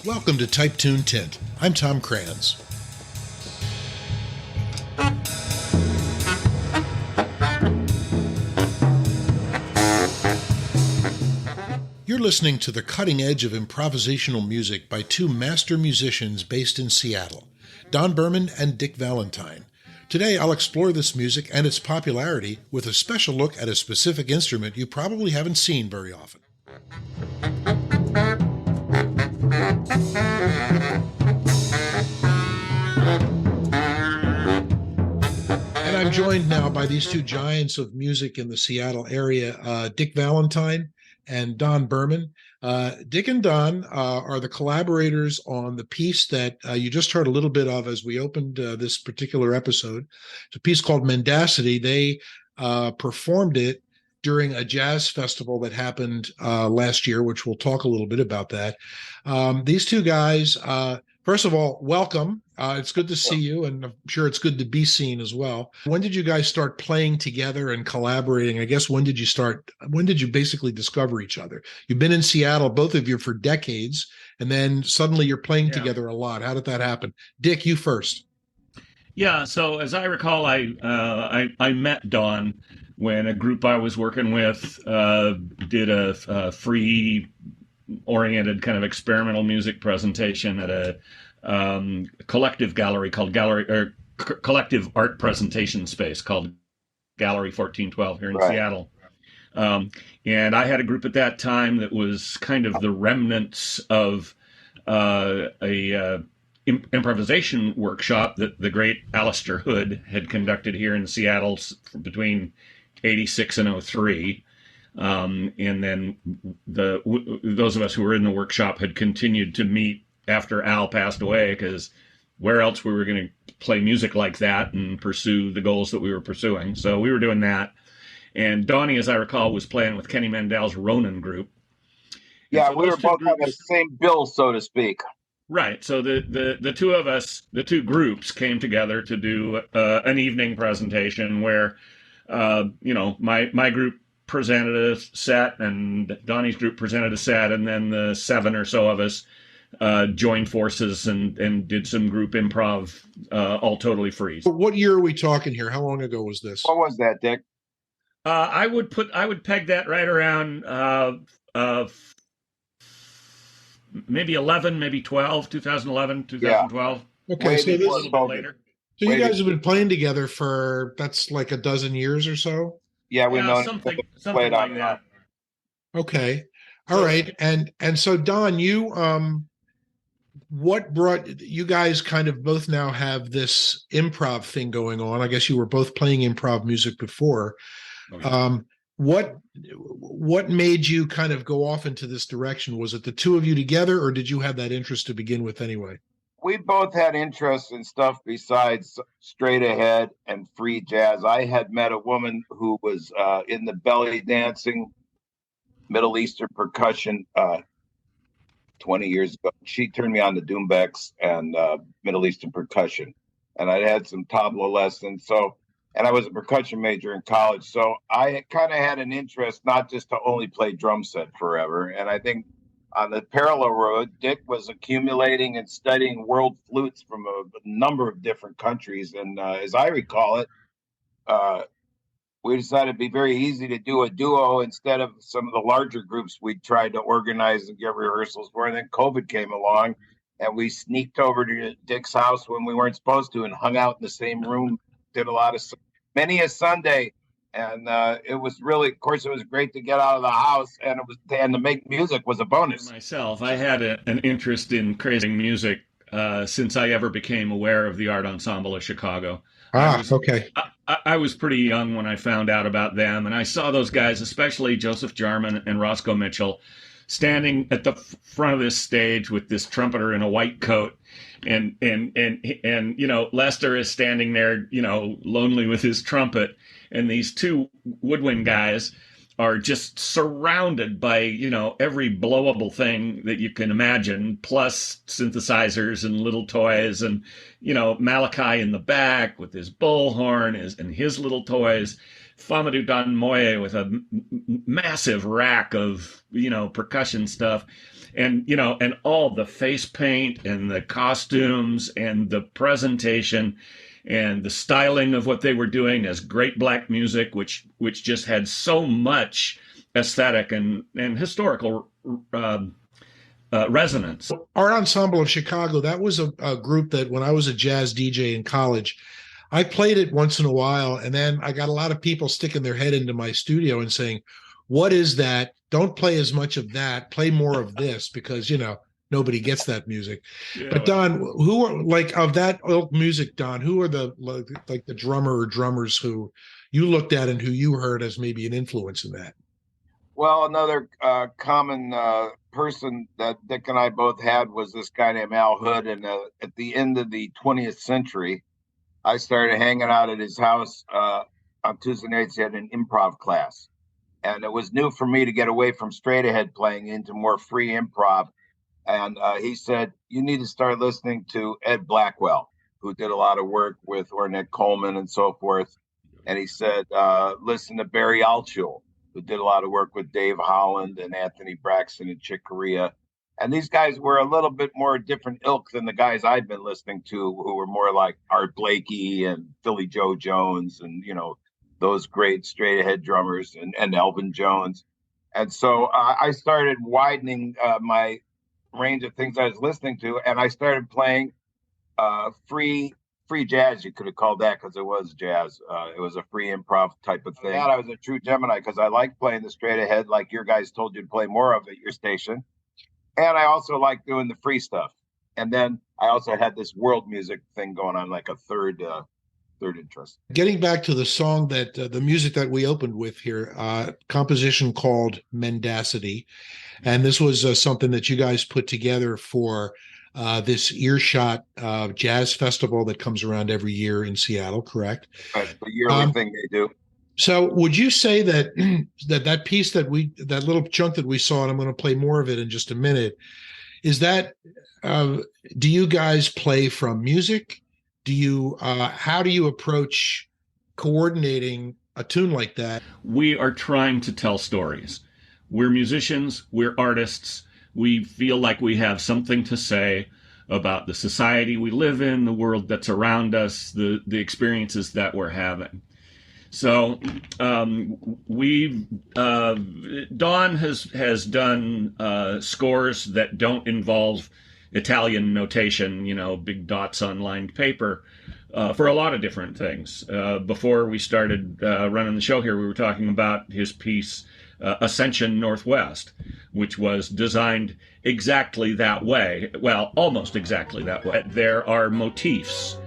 Welcome to Type Tune Tint. I'm Tom Kranz. You're listening to the cutting edge of improvisational music by two master musicians based in Seattle, Don Berman and Dick Valentine. Today, I'll explore this music and its popularity with a special look at a specific instrument you probably haven't seen very often. And I'm joined now by these two giants of music in the Seattle area, Dick Valentine and Don Berman. Dick and Don are the collaborators on the piece that you just heard a little bit of as we opened this particular episode. It's a piece called Mendacity. They performed it during a jazz festival that happened last year, which we'll talk a little bit about that. These two guys, first of all, welcome. It's good to see you, and I'm sure it's good to be seen as well. When did you guys start playing together and collaborating? I guess when did you basically discover each other? You've been in Seattle, both of you, for decades, and then suddenly you're playing together a lot. How did that happen? Dick, you first. Yeah, so as I recall, I met Don when a group I was working with did a free oriented kind of experimental music presentation at a collective gallery called collective art presentation space called Gallery 1412 here in Seattle. And I had a group at that time that was kind of the remnants of a improvisation workshop that the great Alistair Hood had conducted here in Seattle between 86 and 03. And then those of us who were in the workshop had continued to meet after Al passed away, because where else we were going to play music like that and pursue the goals that we were pursuing. So we were doing that. And Donnie, as I recall, was playing with Kenny Mandel's Ronan group. Yeah, so we were both on the same bill, so to speak. Right. So the two of us, the two groups, came together to do an evening presentation where, my group presented a set and Donnie's group presented a set, and then the seven or so of us joined forces and did some group improv, all totally free. What year are we talking here? How long ago was this? What was that, Dick? I would peg that right around maybe 11, maybe 12, 2011, 2012. Yeah. Okay, so a little bit later. So you guys have been playing together for, that's like a dozen years or so? Yeah, we know something like that. Okay. All right. And so Don, you what brought you guys kind of both now have this improv thing going on? I guess you were both playing improv music before. Oh, yeah. What made you kind of go off into this direction? Was it the two of you together, or did you have that interest to begin with anyway? We both had interest in stuff besides straight ahead and free jazz. I had met a woman who was in the belly dancing, Middle Eastern percussion 20 years ago. She turned me on to doumbeks and Middle Eastern percussion. And I had some tabla lessons. And I was a percussion major in college. So I kind of had an interest not just to only play drum set forever. And I think on the parallel road, Dick was accumulating and studying world flutes from a number of different countries. And as I recall it, we decided it'd be very easy to do a duo instead of some of the larger groups we tried to organize and give rehearsals for. And then COVID came along, and we sneaked over to Dick's house when we weren't supposed to and hung out in the same room, did many a Sunday. And it was really, of course, it was great to get out of the house, and to make music was a bonus. For myself, I had an interest in creating music since I ever became aware of the Art Ensemble of Chicago. Okay. I was pretty young when I found out about them, and I saw those guys, especially Joseph Jarman and Roscoe Mitchell, standing at the front of this stage with this trumpeter in a white coat, and Lester is standing there, lonely with his trumpet. And these two woodwind guys are just surrounded by, every blowable thing that you can imagine, plus synthesizers and little toys, and, Malachi in the back with his bullhorn and his little toys. Famadou Don Moye with a massive rack of, percussion stuff. and and all the face paint and the costumes and the presentation and the styling of what they were doing as great black music, which just had so much aesthetic and historical resonance. Art Ensemble of Chicago, that was a group that when I was a jazz DJ in college, I played it once in a while, and then I got a lot of people sticking their head into my studio and saying, "What is that? Don't play as much of that. Play more of this," because nobody gets that music. Yeah, but Don, who are like of that ilk music, Don? Who are the like the drummer or drummers who you looked at and who you heard as maybe an influence in that? Well, another common person that Dick and I both had was this guy named Al Hood. And at the end of the 20th century, I started hanging out at his house on Tuesday nights. He had an improv class. And it was new for me to get away from straight ahead playing into more free improv. And he said, you need to start listening to Ed Blackwell, who did a lot of work with Ornette Coleman and so forth. And he said, listen to Barry Altschul, who did a lot of work with Dave Holland and Anthony Braxton and Chick Corea. And these guys were a little bit more different ilk than the guys I'd been listening to, who were more like Art Blakey and Philly Joe Jones and, those great straight ahead drummers and Elvin Jones. And so I started widening my range of things I was listening to, and I started playing free jazz. You could have called that, because it was jazz. It was a free improv type of thing. And I was a true Gemini, because I like playing the straight ahead, like your guys told you to play more of at your station. And I also like doing the free stuff. And then I also had this world music thing going on, like a third interest. Getting back to the song that the music that we opened with here, composition called Mendacity. And this was something that you guys put together for this Earshot jazz festival that comes around every year in Seattle, correct? That's the yearly thing they do. So would you say that that piece that little chunk that we saw, and I'm going to play more of it in just a minute, is that, do you guys play from music? Do you, how do you approach coordinating a tune like that? We are trying to tell stories. We're musicians, we're artists. We feel like we have something to say about the society we live in, the world that's around us, the experiences that we're having. So Don has done scores that don't involve Italian notation, big dots on lined paper, for a lot of different things. Before we started running the show here, we were talking about his piece, Ascension Northwest, which was designed exactly that way. Well, almost exactly that way. There are motifs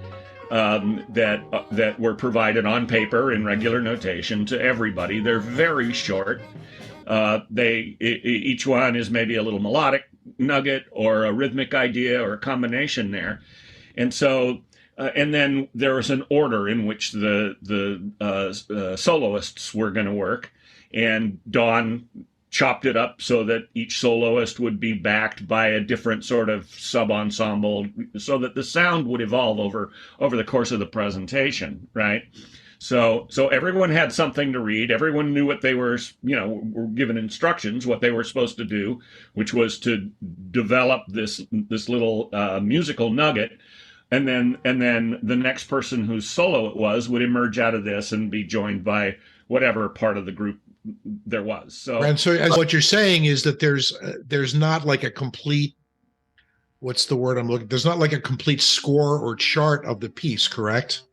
that were provided on paper in regular notation to everybody. They're very short. Each one is maybe a little melodic nugget or a rhythmic idea or a combination there. And so, and then there was an order in which the soloists were going to work. And Don chopped it up so that each soloist would be backed by a different sort of sub-ensemble, so that the sound would evolve over the course of the presentation, right? So everyone had something to read. Everyone knew what they were given instructions, what they were supposed to do, which was to develop this little musical nugget. And then the next person whose solo it was would emerge out of this and be joined by whatever part of the group there was. So, and so as what you're saying is that there's not like a complete, what's the word I'm looking, there's not like a complete score or chart of the piece, correct?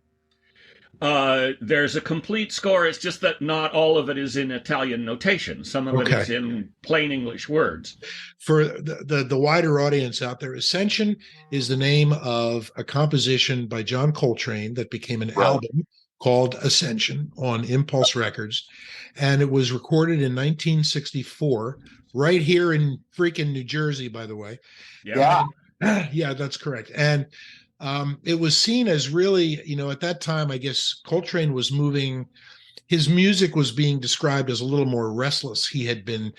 There's a complete score. It's just that not all of it is in Italian notation. Some of it is in plain English words. For the wider audience out there, Ascension is the name of a composition by John Coltrane that became an album called Ascension on Impulse Records. And it was recorded in 1964, right here in freaking New Jersey, by the way. Yeah. Yeah, that's correct. And it was seen as really, at that time, I guess Coltrane was moving his music was being described as a little more restless. He had been,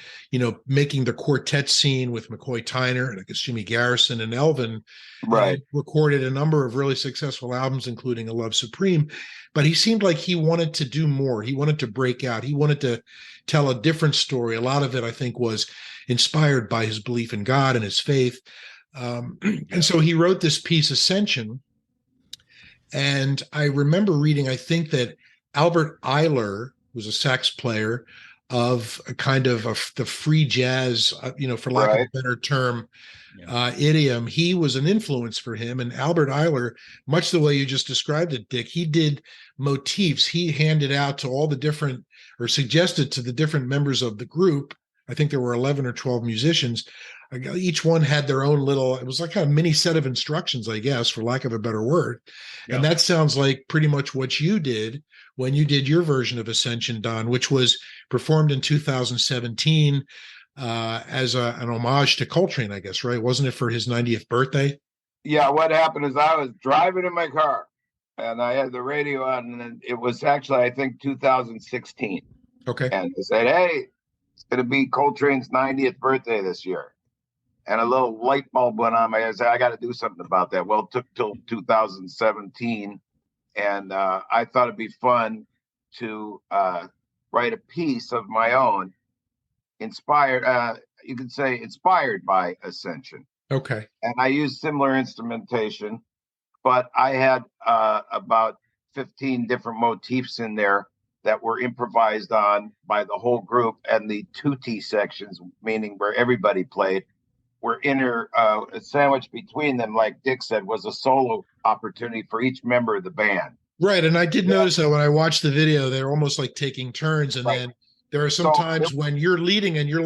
making the quartet scene with McCoy Tyner and I guess Jimmy Garrison and Elvin, Right. and recorded a number of really successful albums, including A Love Supreme. But he seemed like he wanted to do more. He wanted to break out. He wanted to tell a different story. A lot of it, I think, was inspired by his belief in God and his faith. And so he wrote this piece, Ascension. And I remember reading, I think that Albert Eiler was a sax player of a kind of the free jazz, for lack of a better term, idiom. He was an influence for him. And Albert Eiler, much the way you just described it, Dick, he did motifs. He handed out to all the different, or suggested to the different members of the group. I think there were 11 or 12 musicians. Each one had their own little, it was like a mini set of instructions, I guess, for lack of a better word. Yeah. And that sounds like pretty much what you did when you did your version of Ascension, Don, which was performed in 2017 as an homage to Coltrane, I guess, right? Wasn't it for his 90th birthday? Yeah, what happened is I was driving in my car and I had the radio on, and it was actually, I think, 2016. Okay. And they said, hey, it's going to be Coltrane's 90th birthday this year. And a little light bulb went on my head. I said, I got to do something about that. Well, it took till 2017. And I thought it'd be fun to write a piece of my own, inspired, you could say inspired by Ascension. Okay. And I used similar instrumentation, but I had about 15 different motifs in there that were improvised on by the whole group. And the tutti sections, meaning where everybody played, were sandwiched between them, like Dick said, was a solo opportunity for each member of the band. Right. And I did notice that when I watched the video, they're almost like taking turns. And then there are some times when you're leading and you're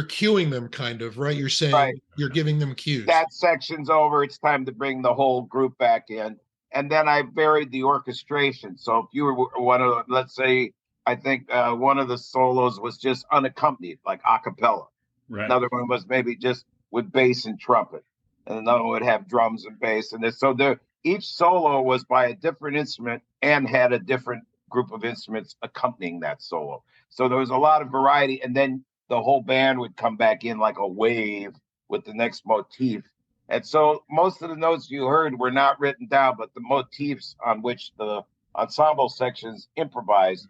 cueing them kind of, right? You're saying you're giving them cues. That section's over. It's time to bring the whole group back in. And then I varied the orchestration. So if you were one of, let's say, I think one of the solos was just unaccompanied, like a cappella. Right. Another one was maybe just with bass and trumpet, and another one would have drums and bass. And so each solo was by a different instrument and had a different group of instruments accompanying that solo. So there was a lot of variety. And then the whole band would come back in like a wave with the next motif. And so most of the notes you heard were not written down, but the motifs on which the ensemble sections improvised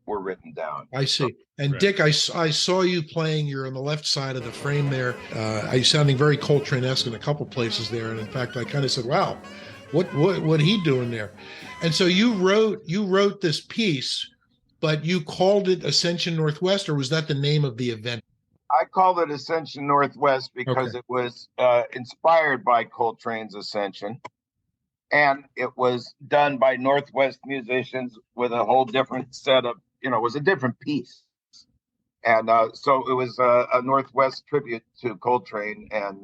were written down. I see. And Dick, I saw you playing. You're on the left side of the frame there. You're sounding very Coltrane-esque in a couple places there. And in fact, I kind of said, "Wow, what he doing there?" And so you wrote this piece, but you called it Ascension Northwest, or was that the name of the event? I called it Ascension Northwest because it was inspired by Coltrane's Ascension. And it was done by Northwest musicians with a whole different set of, it was a different piece. And so it was a Northwest tribute to Coltrane and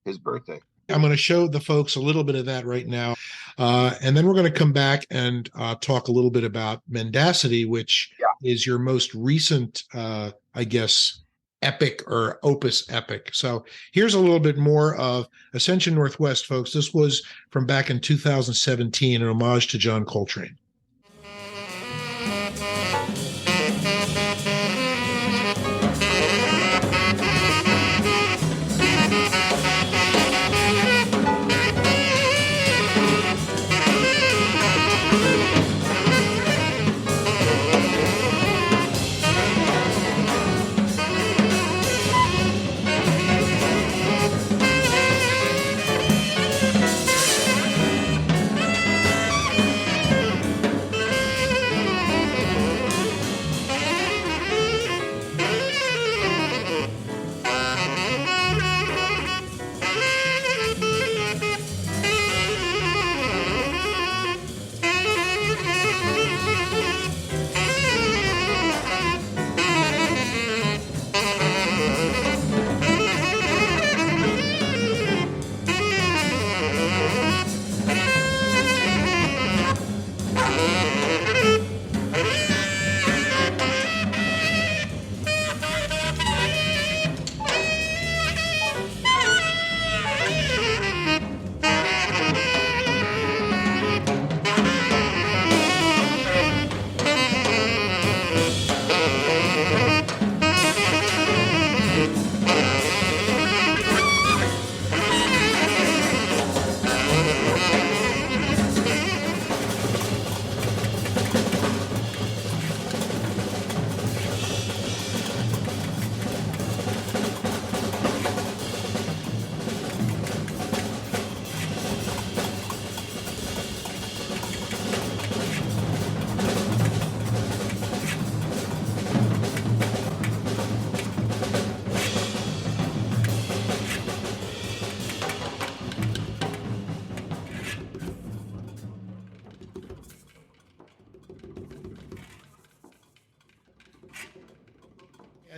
his birthday. I'm going to show the folks a little bit of that right now. And then we're going to come back and talk a little bit about Mendacity, which is your most recent, I guess, epic or opus epic. So here's a little bit more of Ascension Northwest, folks. This was from back in 2017, an homage to John Coltrane.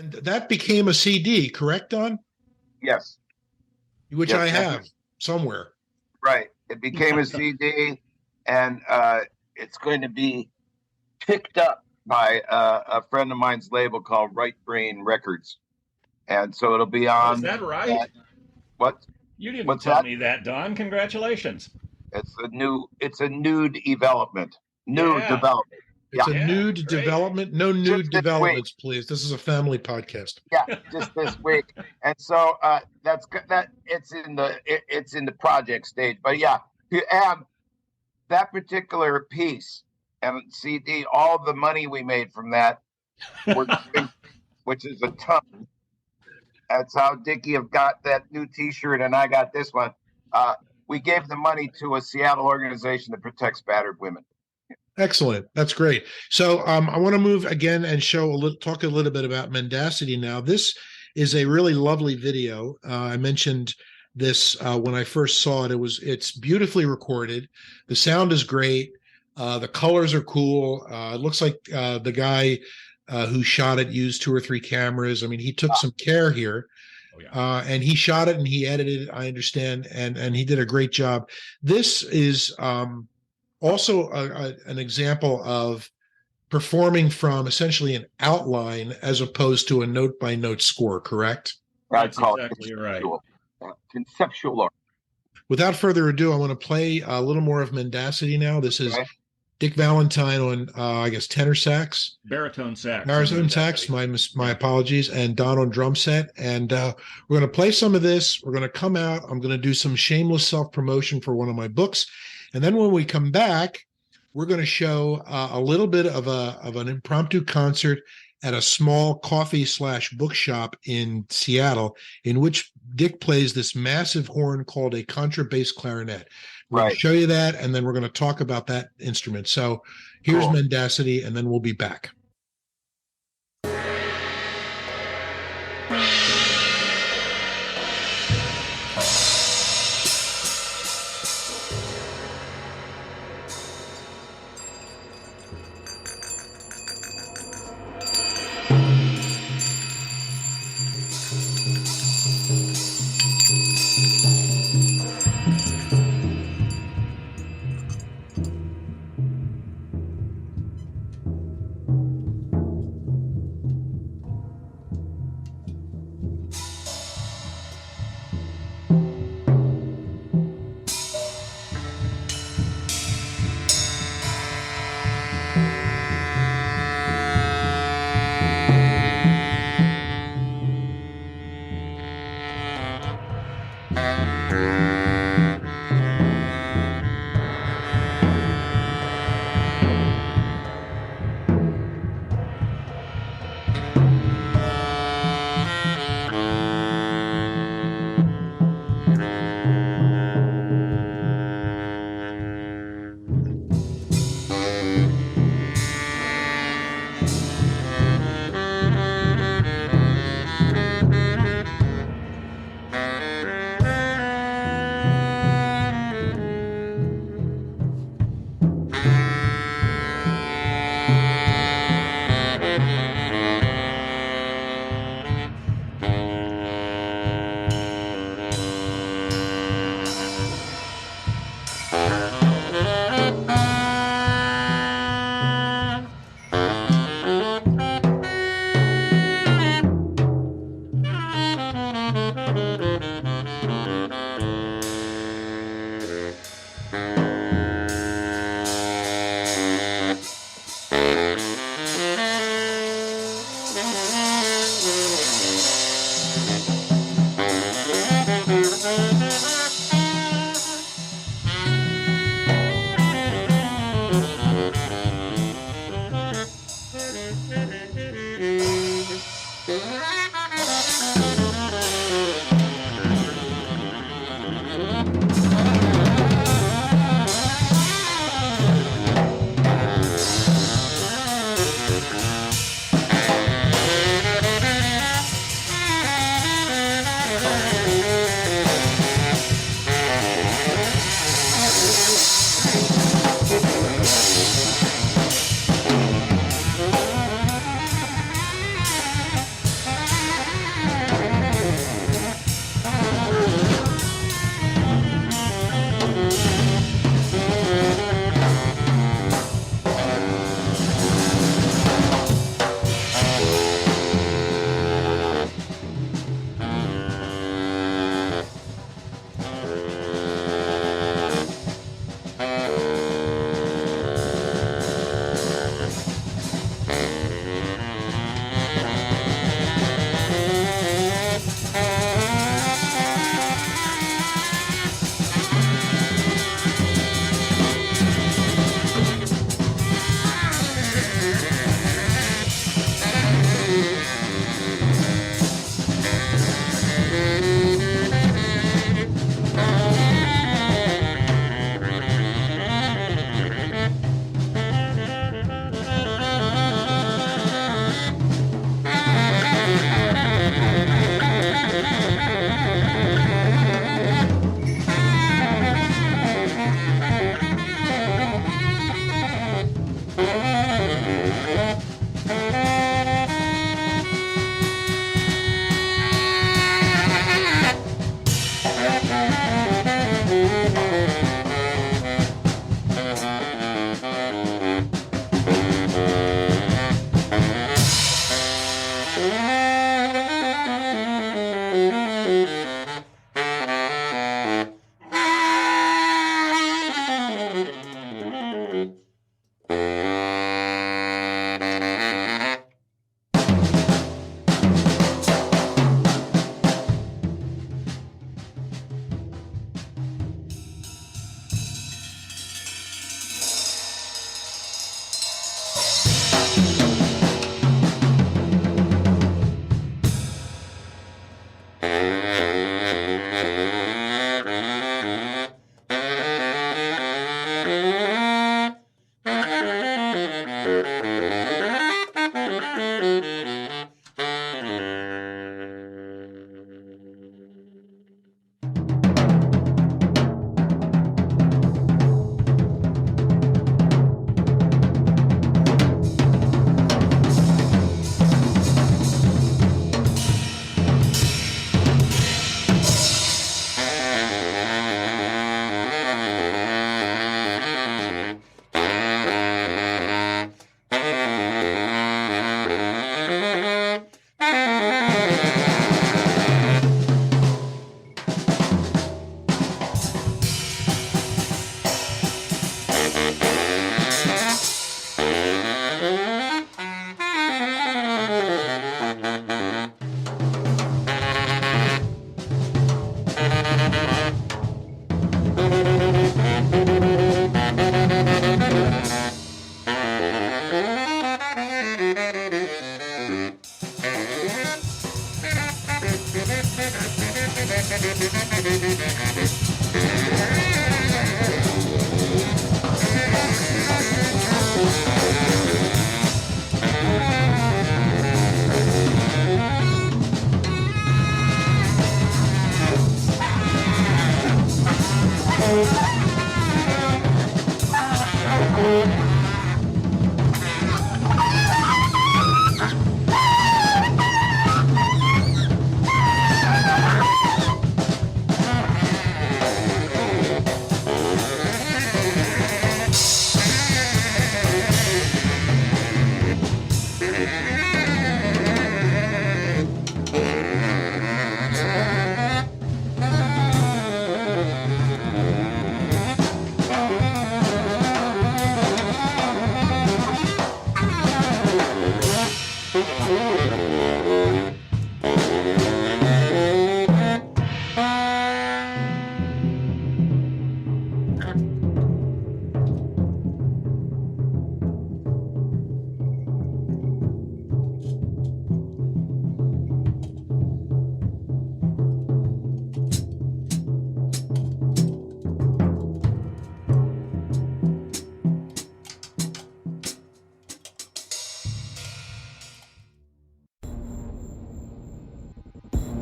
And that became a CD, correct, Don? Yes. Which Yes, I that's have somewhere. right. It became a CD, and it's going to be picked up by a friend of mine's label called Right Brain Records, and so it'll be Oh, on. is that right? What? You didn't What's tell that? me that, Don. Congratulations. It's a nude development. Nude Yeah. development. It's Yeah. a nude great. development. No nude Just this developments, please. This is a family podcast. Yeah, just this week. And so that's that. It's in the project stage. But yeah, that particular piece and CD, all the money we made from that, which is a ton. That's how Dickie have got that new T-shirt, and I got this one. We gave the money to a Seattle organization that protects battered women. Excellent. That's great. So I want to move again and talk a little bit about Mendacity now. This is a really lovely video. I mentioned this when I first saw it. It's beautifully recorded. The sound is great. The colors are cool. It looks like the guy who shot it used 2 or 3 cameras. I mean, he took some care here. Oh, yeah. And he shot it and he edited it, I understand, and he did a great job. This is also an example of performing from essentially an outline as opposed to a note-by-note score, correct? That's exactly right. Conceptual art. Without further ado, I want to play a little more of Mendacity now. This is Dick Valentine on, I guess, tenor sax. Baritone sax. Baritone sax, my apologies, and Don on drum set. And we're going to play some of this. We're going to come out. I'm going to do some shameless self-promotion for one of my books. And then when we come back, we're going to show a little bit of an impromptu concert at a small coffee/bookshop in Seattle, in which Dick plays this massive horn called a contrabass clarinet. We're going to show you that, and then we're going to talk about that instrument. So here's Mendacity, and then we'll be back.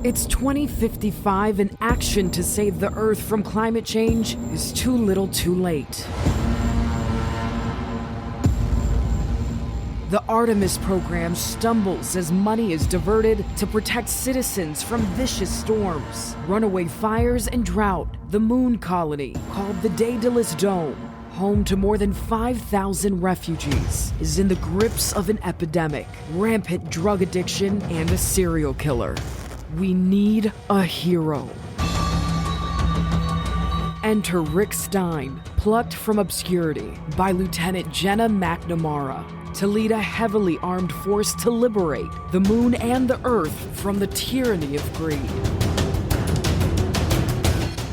It's 2055 and action to save the Earth from climate change is too little too late. The Artemis program stumbles as money is diverted to protect citizens from vicious storms, runaway fires, and drought. The moon colony, called the Daedalus Dome, home to more than 5,000 refugees, is in the grips of an epidemic, rampant drug addiction, and a serial killer. We need a hero. Enter Rick Stein, plucked from obscurity by Lieutenant Jenna McNamara, to lead a heavily armed force to liberate the moon and the Earth from the tyranny of greed.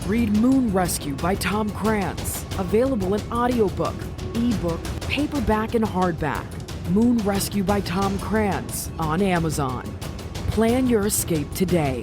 Read Moon Rescue by Tom Krantz, available in audiobook, ebook, paperback, and hardback. Moon Rescue by Tom Krantz on Amazon. Plan your escape today.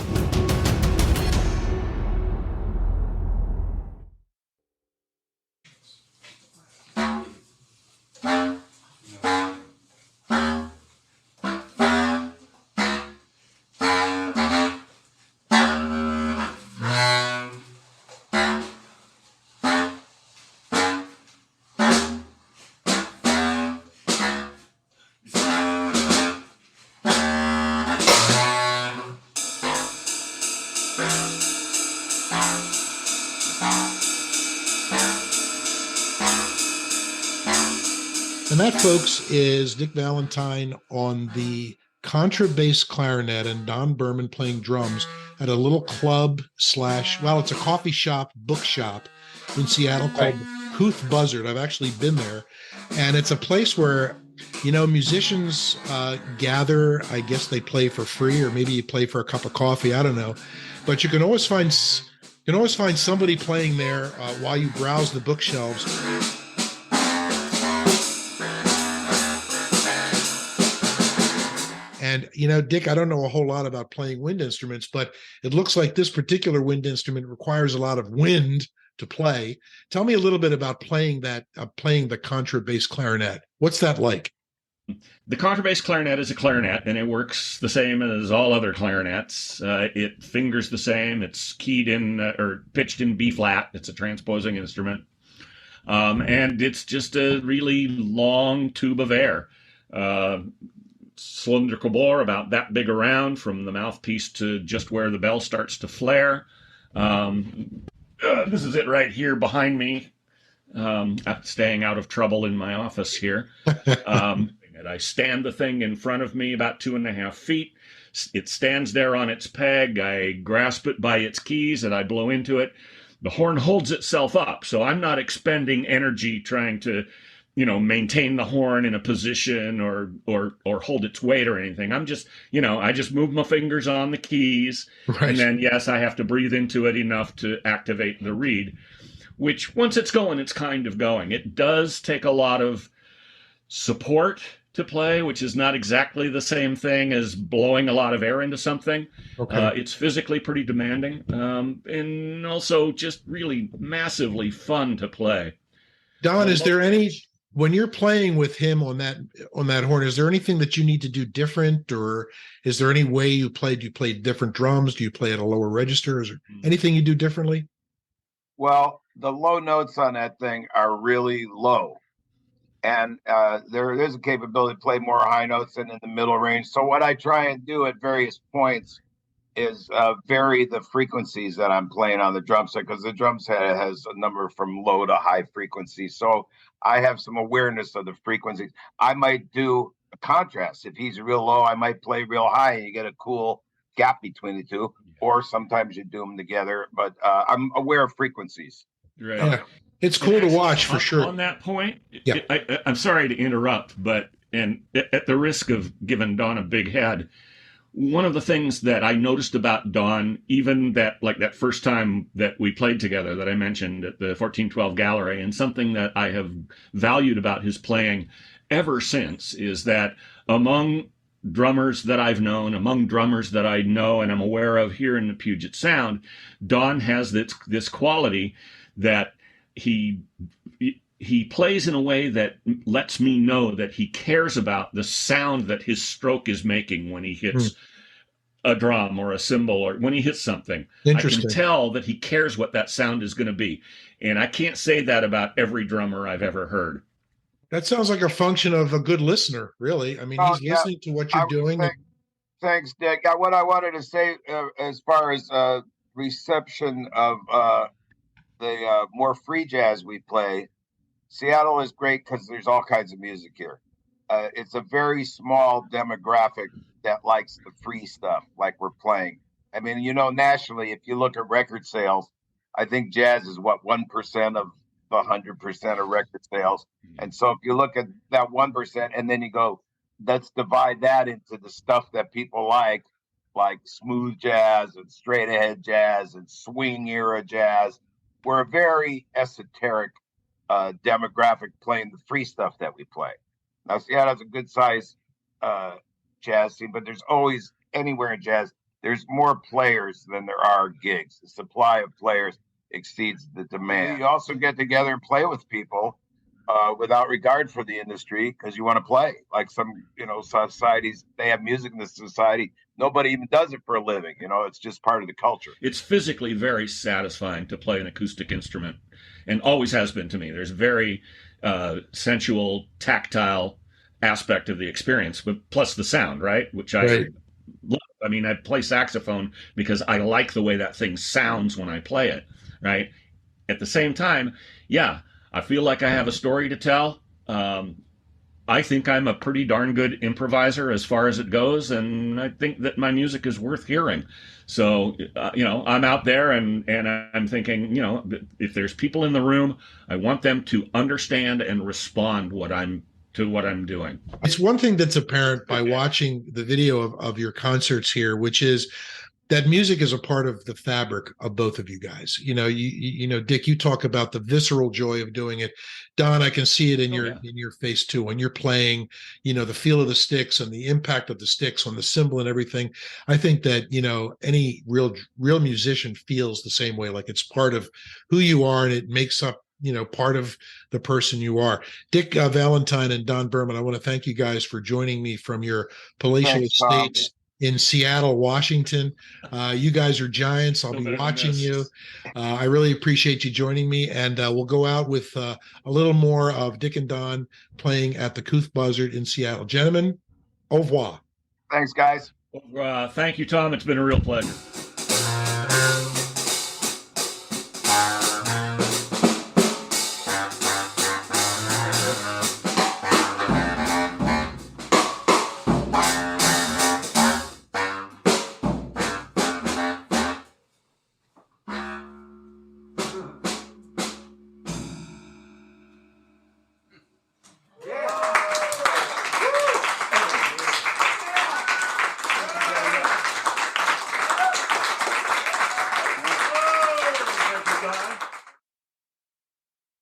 And that, folks, is Dick Valentine on the contrabass clarinet and Don Berman playing drums at a little club slash, well, it's a coffee shop, bookshop in Seattle called Huth Buzzard. I've actually been there. And it's a place where, musicians gather. I guess they play for free, or maybe you play for a cup of coffee. I don't know. But you can always find somebody playing there while you browse the bookshelves. And, Dick, I don't know a whole lot about playing wind instruments, but it looks like this particular wind instrument requires a lot of wind to play. Tell me a little bit about playing the contrabass clarinet. What's that like? The contrabass clarinet is a clarinet, and it works the same as all other clarinets. It fingers the same. It's keyed in or pitched in B flat. It's a transposing instrument. And it's just a really long tube of air. Cylindrical bore about that big around from the mouthpiece to just where the bell starts to flare. This is it right here behind me. Staying out of trouble in my office here. And I stand the thing in front of me about 2.5 feet. It stands there on its peg. I grasp it by its keys and I blow into it. The horn holds itself up, so I'm not expending energy trying to maintain the horn in a position or hold its weight or anything. I'm just, I just move my fingers on the keys. Right. And then, yes, I have to breathe into it enough to activate the reed, which once it's going, it's kind of going. It does take a lot of support to play, which is not exactly the same thing as blowing a lot of air into something. Okay. It's physically pretty demanding, and also just really massively fun to play. Don, is there when you're playing with him on that horn, is there anything that you need to do different, or is there any way you play? Do you play different drums? Do you play at a lower register? Is there anything you do differently? Well, the low notes on that thing are really low. And there is a capability to play more high notes and in the middle range. So what I try and do at various points is vary the frequencies that I'm playing on the drum set, because the drum set has a number from low to high frequencies. So I have some awareness of the frequencies. I might do a contrast. If he's real low, I might play real high, and you get a cool gap between the two. Or sometimes you do them together. But I'm aware of frequencies. Right. Yeah. It's cool to watch for sure. On that point, yeah. I'm sorry to interrupt, but at the risk of giving Don a big head, one of the things that I noticed about Don, even that first time that we played together that I mentioned at the 1412 Gallery, and something that I have valued about his playing ever since, is that among drummers that I've known, among drummers that I know and I'm aware of here in the Puget Sound, Don has this quality that he plays in a way that lets me know that he cares about the sound that his stroke is making when he hits a drum or a cymbal, or when he hits something. I can tell that he cares what that sound is going to be. And I can't say that about every drummer I've ever heard. That sounds like a function of a good listener, really. I mean, he's listening to what you're doing. Thanks, Dick. What I wanted to say as far as reception of the more free jazz we play, Seattle is great because there's all kinds of music here. It's a very small demographic that likes the free stuff like we're playing. I mean, nationally, if you look at record sales, I think jazz is 1% of the 100% of record sales. And so if you look at that 1% and then you go, let's divide that into the stuff that people like smooth jazz and straight ahead jazz and swing era jazz. We're a very esoteric demographic playing the free stuff that we play. Now, Seattle's a good size jazz scene, but there's always, anywhere in jazz, there's more players than there are gigs. The supply of players exceeds the demand. You also get together and play with people without regard for the industry because you want to play. Like some societies, they have music in the society. Nobody even does it for a living. It's just part of the culture. It's physically very satisfying to play an acoustic instrument, and always has been to me. There's very sensual, tactile aspect of the experience, but plus the sound, right? Which I love. I mean, I play saxophone because I like the way that thing sounds when I play it, right? At the same time, yeah, I feel like I have a story to tell. I think I'm a pretty darn good improviser as far as it goes, and I think that my music is worth hearing. So, I'm out there, and I'm thinking, if there's people in the room, I want them to understand and respond to what I'm doing. It's one thing that's apparent by watching the video of your concerts here, which is that music is a part of the fabric of both of you guys. Dick, you talk about the visceral joy of doing it. Don, I can see it in your face too when you're playing. The feel of the sticks and the impact of the sticks on the cymbal and everything. I think that any real musician feels the same way, like it's part of who you are and it makes up part of the person you are. Dick Valentine and Don Berman, I want to thank you guys for joining me from your palatial estates in Seattle, Washington. You guys are giants. I'll be watching you. I really appreciate you joining me, and we'll go out with a little more of Dick and Don playing at the Couth Buzzard in Seattle. Gentlemen, au revoir. Thanks, guys. Thank you, Tom. It's been a real pleasure.